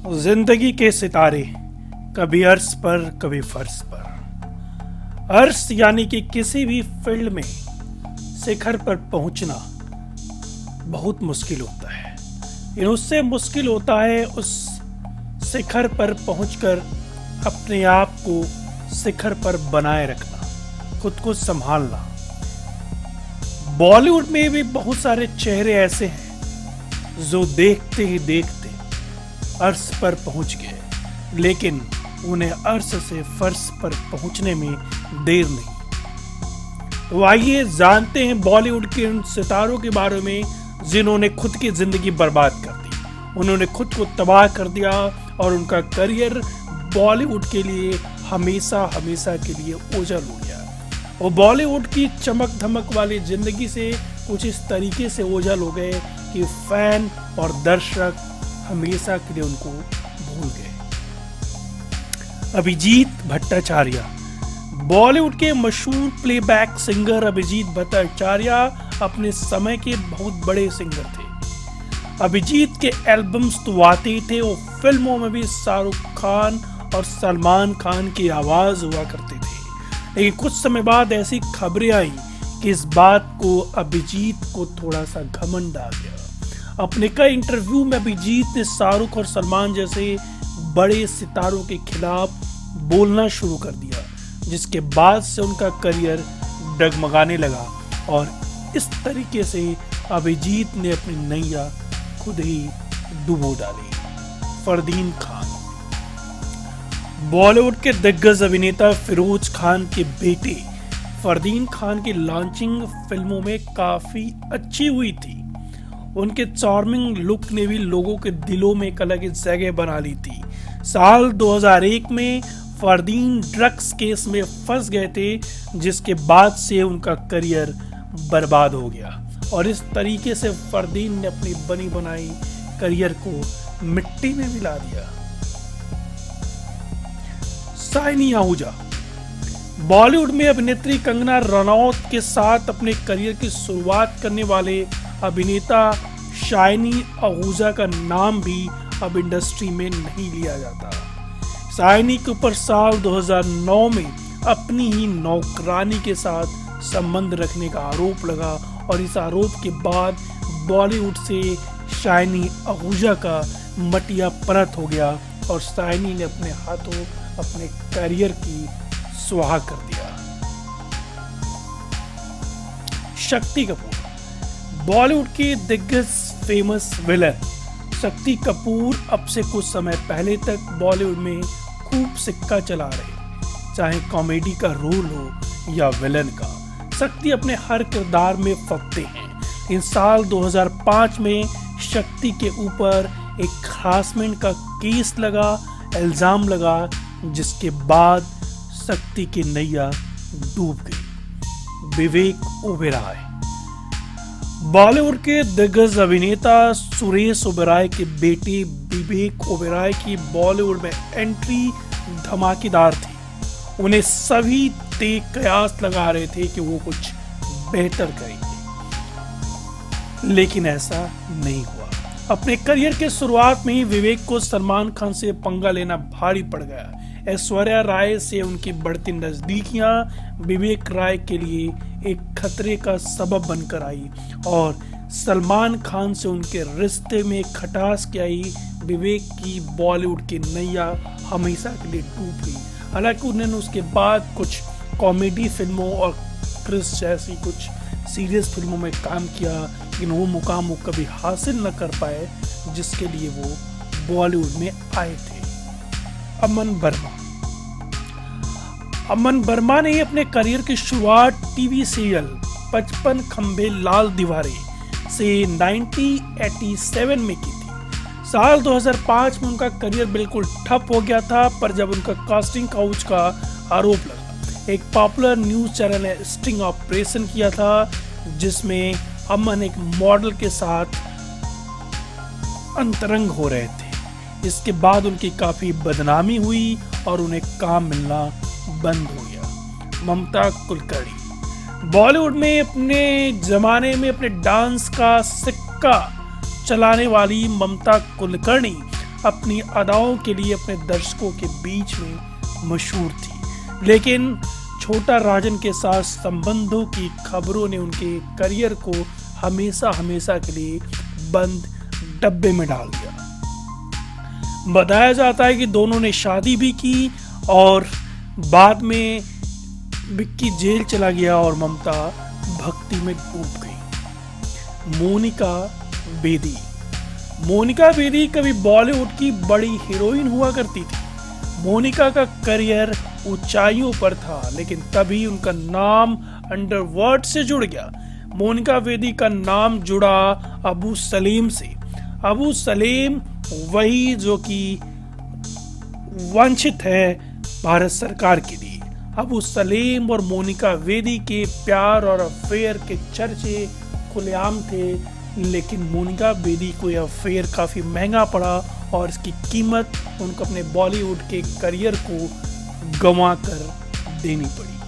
जिंदगी के सितारे कभी अर्श पर कभी फर्श पर। अर्श यानी कि किसी भी फील्ड में शिखर पर पहुंचना बहुत मुश्किल होता है। लेकिन उससे मुश्किल होता है उस शिखर पर पहुंचकर अपने आप को शिखर पर बनाए रखना, खुद को संभालना। बॉलीवुड में भी बहुत सारे चेहरे ऐसे हैं जो देखते ही देखते अर्श पर पहुंच गए, लेकिन उन्हें अर्श से फर्श पर पहुंचने में देर नहीं। तो आइए जानते हैं बॉलीवुड के उन सितारों के बारे में जिन्होंने खुद की जिंदगी बर्बाद कर दी, उन्होंने खुद को तबाह कर दिया और उनका करियर बॉलीवुड के लिए हमेशा हमेशा के लिए ओझल हो गया। वो बॉलीवुड की चमक धमक वाली जिंदगी से कुछ इस तरीके से ओझल हो गए कि फैन और दर्शक हमेशा के लिए उनको भूल गए। अभिजीत भट्टाचार्य, बॉलीवुड के मशहूर प्लेबैक सिंगर अभिजीत भट्टाचार्य अपने समय के बहुत बड़े सिंगर थे। अभिजीत के एल्बम्स तो आते ही थे, वो फिल्मों में भी शाहरुख खान और सलमान खान की आवाज हुआ करते थे। लेकिन कुछ समय बाद ऐसी खबरें आई कि इस बात को अभिजीत को थोड़ा सा घमंड आ गया। अपने कई इंटरव्यू में अभिजीत ने शाहरुख और सलमान जैसे बड़े सितारों के खिलाफ बोलना शुरू कर दिया, जिसके बाद से उनका करियर डगमगाने लगा और इस तरीके से अभिजीत ने अपनी नैया खुद ही डुबो डाली। फरदीन खान, बॉलीवुड के दिग्गज अभिनेता फिरोज खान के बेटे फरदीन खान की लॉन्चिंग फिल्मों में काफी अच्छी हुई थी। उनके चार्मिंग लुक ने भी लोगों के दिलों में एक अलग जगह बना ली थी। साल 2001 में फरदीन ड्रग्स केस में फंस गए थे, जिसके बाद से उनका करियर बर्बाद हो गया और इस तरीके से फरदीन ने अपनी बनी बनाई करियर को मिट्टी में मिला दिया। साइनी आहूजा, बॉलीवुड में अभिनेत्री कंगना रनौत के साथ अपने करियर की शुरुआत करने वाले अभिनेता शाइनी आहूजा का नाम भी अब इंडस्ट्री में नहीं लिया जाता। शाइनी के ऊपर साल 2009 में अपनी ही नौकरानी के साथ संबंध रखने का आरोप लगा और इस आरोप के बाद बॉलीवुड से शाइनी आहूजा का मटिया परत हो गया और शाइनी ने अपने हाथों अपने करियर की सुहा कर दिया। शक्ति कपूर, बॉलीवुड की दिग्गज फेमस विलन शक्ति कपूर अब से कुछ समय पहले तक बॉलीवुड में खूब सिक्का चला रहे, चाहे कॉमेडी का रोल हो या विलन का। शक्ति अपने हर किरदार में फबते हैं। इन साल 2005 में शक्ति के ऊपर एक हरासमेंट का केस लगा, इल्जाम लगा, जिसके बाद शक्ति की नैया डूब गई। विवेक ओबेरॉय, बॉलीवुड के दिग्गज अभिनेता सुरेश ओबेरॉय के बेटे विवेक ओबेरॉय की बॉलीवुड में एंट्री धमाकेदार थी। उन्हें सभी कयास लगा रहे थे कि वो कुछ बेहतर करेंगे, लेकिन ऐसा नहीं हुआ। अपने करियर के शुरुआत में ही विवेक को सलमान खान से पंगा लेना भारी पड़ गया। ऐश्वर्या राय से उनकी बढ़ती नजदीकियां विवेक राय के लिए एक खतरे का सबब बनकर आई और सलमान खान से उनके रिश्ते में खटास के आई विवेक की बॉलीवुड की नैया हमेशा के लिए डूब गई। हालांकि उन्होंने उसके बाद कुछ कॉमेडी फिल्मों और क्रिस जैसी कुछ सीरियस फिल्मों में काम किया, लेकिन वो मुकाम वो कभी हासिल न कर पाए जिसके लिए वो बॉलीवुड में आए थे। अमन वर्मा ने अपने करियर की शुरुआत टीवी सीरियल 55 खंबे लाल दीवारें से 1987 में की थी। साल 2005 में उनका करियर बिल्कुल ठप हो गया था, पर जब उनका कास्टिंग काउच का आरोप लगा। एक पॉपुलर न्यूज चैनल ने स्टिंग ऑपरेशन किया था, जिसमें अमन एक मॉडल के साथ अंतरंग हो रहे थे। इसके बाद उनकी काफी बदनामी हुई और उन्हें काम मिलना बंद हो गया। ममता कुलकर्णी, बॉलीवुड में अपने जमाने में अपने डांस का सिक्का चलाने वाली ममता कुलकर्णी अपनी अदाओं के लिए अपने दर्शकों के बीच में मशहूर थी, लेकिन छोटा राजन के साथ संबंधों की खबरों ने उनके करियर को हमेशा हमेशा के लिए बंद डब्बे में डाल दिया। बताया जाता है कि दोनों ने शादी भी की और बाद में विक्की जेल चला गया और ममता भक्ति में डूब गई। मोनिका बेदी कभी बॉलीवुड की बड़ी हीरोइन हुआ करती थी। मोनिका का करियर ऊंचाइयों पर था, लेकिन तभी उनका नाम अंडरवर्ल्ड से जुड़ गया। मोनिका बेदी का नाम जुड़ा अबू सलीम से। अबू सलीम वही जो कि वांछित है भारत सरकार के लिए। अबू सलीम और मोनिका बेदी के प्यार और अफेयर के चर्चे खुलेआम थे, लेकिन मोनिका बेदी को यह अफेयर काफ़ी महंगा पड़ा और इसकी कीमत उनको अपने बॉलीवुड के करियर को गंवा कर देनी पड़ी।